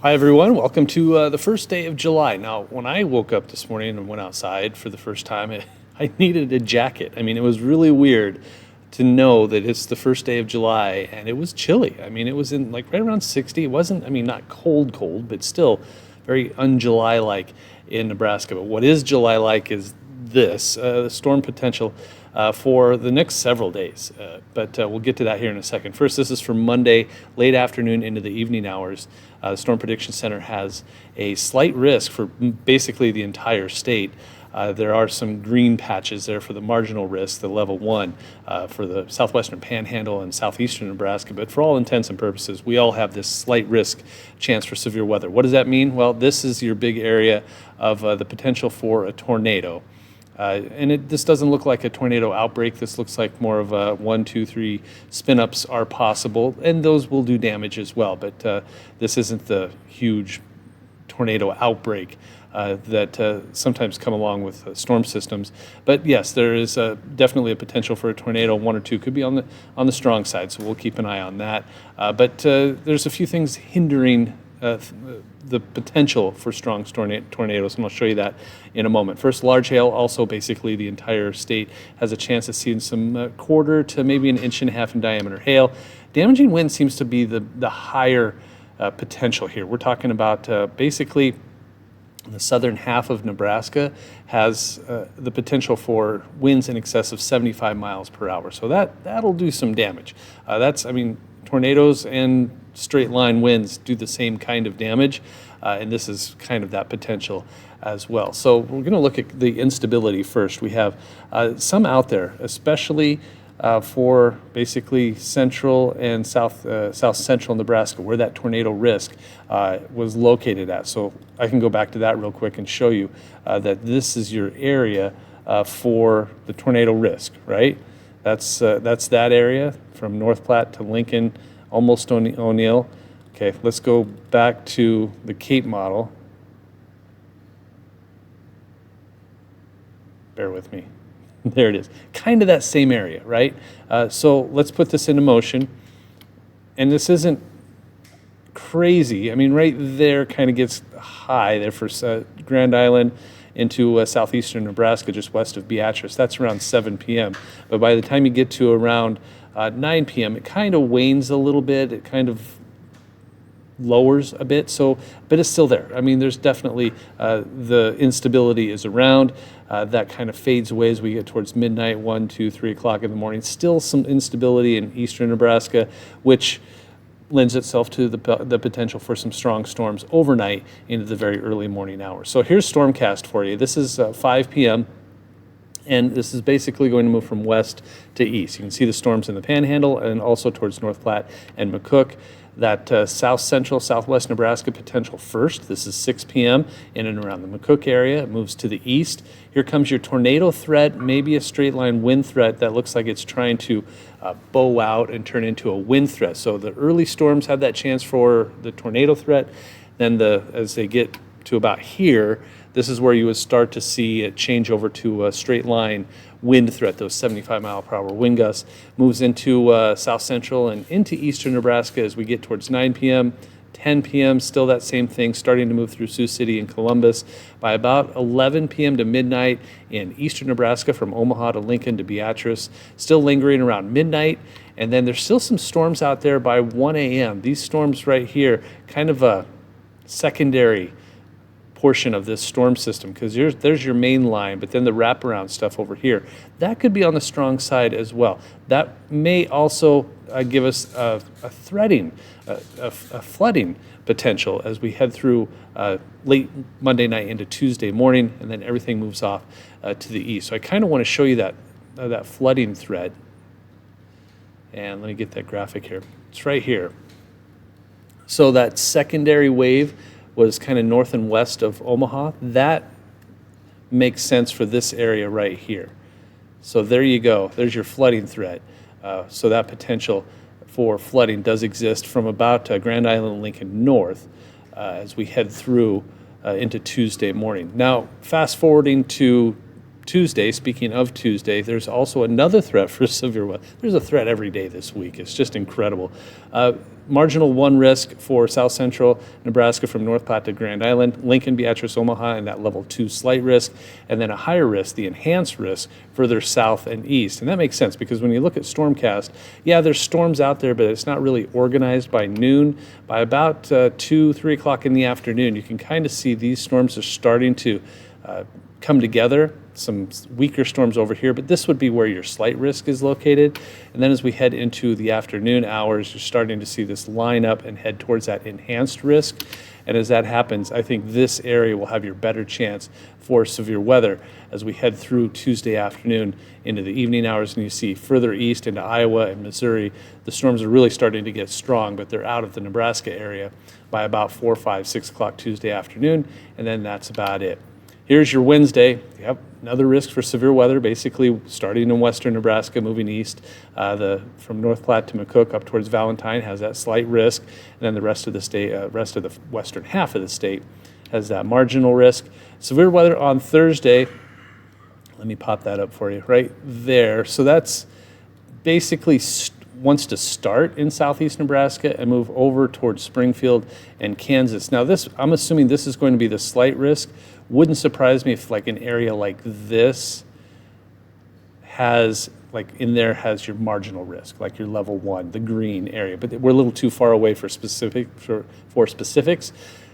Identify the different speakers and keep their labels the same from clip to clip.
Speaker 1: Hi, everyone. Welcome to the first day of July. Now, when I woke up this morning and went outside for the first time, I needed a jacket. I mean, it was really weird to know that it's the first day of July and it was chilly. I mean, it was in like right around 60. It wasn't, I mean, not cold, cold, but still very un-July like in Nebraska. But what is July like is this the storm potential for the next several days. But we'll get to that here in a second. First, this is for Monday, late afternoon into the evening hours. The Storm Prediction Center has a slight risk for basically the entire state. There are some green patches there for the marginal risk, the level 1, for the southwestern panhandle and southeastern Nebraska. But for all intents and purposes, we all have this slight risk chance for severe weather. What does that mean? Well, this is your big area of the potential for a tornado. This doesn't look like a tornado outbreak. This looks like more of a 1, 2, 3 spin-ups are possible, and those will do damage as well. But this isn't the huge tornado outbreak that sometimes come along with storm systems. But yes, there is definitely a potential for a tornado. 1 or 2 could be on the strong side, so we'll keep an eye on that. But there's a few things hindering the potential for strong tornadoes, and I'll show you that in a moment. First, large hail. Also, basically, the entire state has a chance of seeing some quarter to maybe an inch and a half in diameter hail. Damaging wind seems to be the higher potential here. We're talking about basically the southern half of Nebraska has the potential for winds in excess of 75 miles per hour. So that'll do some damage. Tornadoes and straight line winds do the same kind of damage, and this is kind of that potential as well. So we're going to look at the instability first. We have some out there, especially for basically central and south central Nebraska, where that tornado risk was located at. So I can go back to that real quick and show you that this is your area for the tornado risk, right? That's that area from North Platte to Lincoln, almost O'Neill. Okay, let's go back to the Cape model. Bear with me. There it is. Kind of that same area, right? So let's put this into motion. And this isn't crazy. I mean, right there kind of gets high there for Grand Island into southeastern Nebraska, just west of Beatrice. That's around 7 p.m. But by the time you get to around 9 p.m., it kind of wanes a little bit. It kind of lowers a bit, but it's still there. I mean, there's definitely the instability is around. That kind of fades away as we get towards midnight, 1, 2, 3 o'clock in the morning. Still some instability in eastern Nebraska, which lends itself to the potential for some strong storms overnight into the very early morning hours. So here's Stormcast for you. This is 5 p.m., and this is basically going to move from west to east. You can see the storms in the Panhandle and also towards North Platte and McCook. That south central, southwest Nebraska potential first. This is 6 p.m. in and around the McCook area. It moves to the east. Here comes your tornado threat, maybe a straight line wind threat that looks like it's trying to bow out and turn into a wind threat. So the early storms have that chance for the tornado threat. Then as they get to about here, this is where you would start to see it change over to a straight line wind threat. Those 75 mile per hour wind gusts moves into south central and into eastern Nebraska as we get towards 9 p.m. 10 p.m., still that same thing, starting to move through Sioux City and Columbus. By about 11 p.m. to midnight in eastern Nebraska, from Omaha to Lincoln to Beatrice, still lingering around midnight. And then there's still some storms out there by 1 a.m. These storms right here, kind of a secondary portion of this storm system, because there's your main line, but then the wraparound stuff over here, that could be on the strong side as well. That may also give us a flooding potential as we head through late Monday night into Tuesday morning, and then everything moves off to the east. So I kind of want to show you that flooding threat. And let me get that graphic here. It's right here. So that secondary wave was kind of north and west of Omaha. That makes sense for this area right here. So there you go. There's your flooding threat. So that potential for flooding does exist from about Grand Island, Lincoln north as we head through into Tuesday morning. Now, fast forwarding to Tuesday, speaking of Tuesday, there's also another threat for severe weather. There's a threat every day this week. It's just incredible. Marginal 1 risk for south central Nebraska from North Platte to Grand Island, Lincoln, Beatrice, Omaha, and that level 2 slight risk, and then a higher risk, the enhanced risk, further south and east. And that makes sense because when you look at Stormcast, yeah, there's storms out there, but it's not really organized by noon. By about 2, 3 o'clock in the afternoon, you can kind of see these storms are starting to come together. Some weaker storms over here, but this would be where your slight risk is located. And then as we head into the afternoon hours, you're starting to see this line up and head towards that enhanced risk. And as that happens, I think this area will have your better chance for severe weather as we head through Tuesday afternoon into the evening hours. And you see further east into Iowa and Missouri, the storms are really starting to get strong, but they're out of the Nebraska area by about 4, 5, 6 o'clock Tuesday afternoon. And then that's about it. Here's your Wednesday. Yep, another risk for severe weather, basically starting in western Nebraska, moving east. From North Platte to McCook up towards Valentine has that slight risk, and then the rest of the state, rest of the western half of the state has that marginal risk. Severe weather on Thursday. Let me pop that up for you right there. So that's basically wants to start in southeast Nebraska and move over towards Springfield and Kansas. Now this, I'm assuming this is going to be the slight risk. Wouldn't surprise me if like an area like this has, like in there has your marginal risk, like your level 1, the green area, but we're a little too far away for specifics.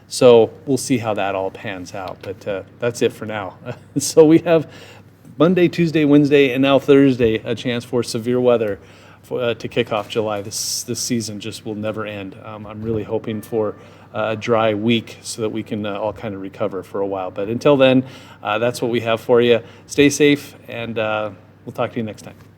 Speaker 1: So we'll see how that all pans out, but that's it for now. So we have Monday, Tuesday, Wednesday, and now Thursday, a chance for severe weather to kick off July. This season just will never end. I'm really hoping for a dry week so that we can all kind of recover for a while. But until then, that's what we have for you. Stay safe, and we'll talk to you next time.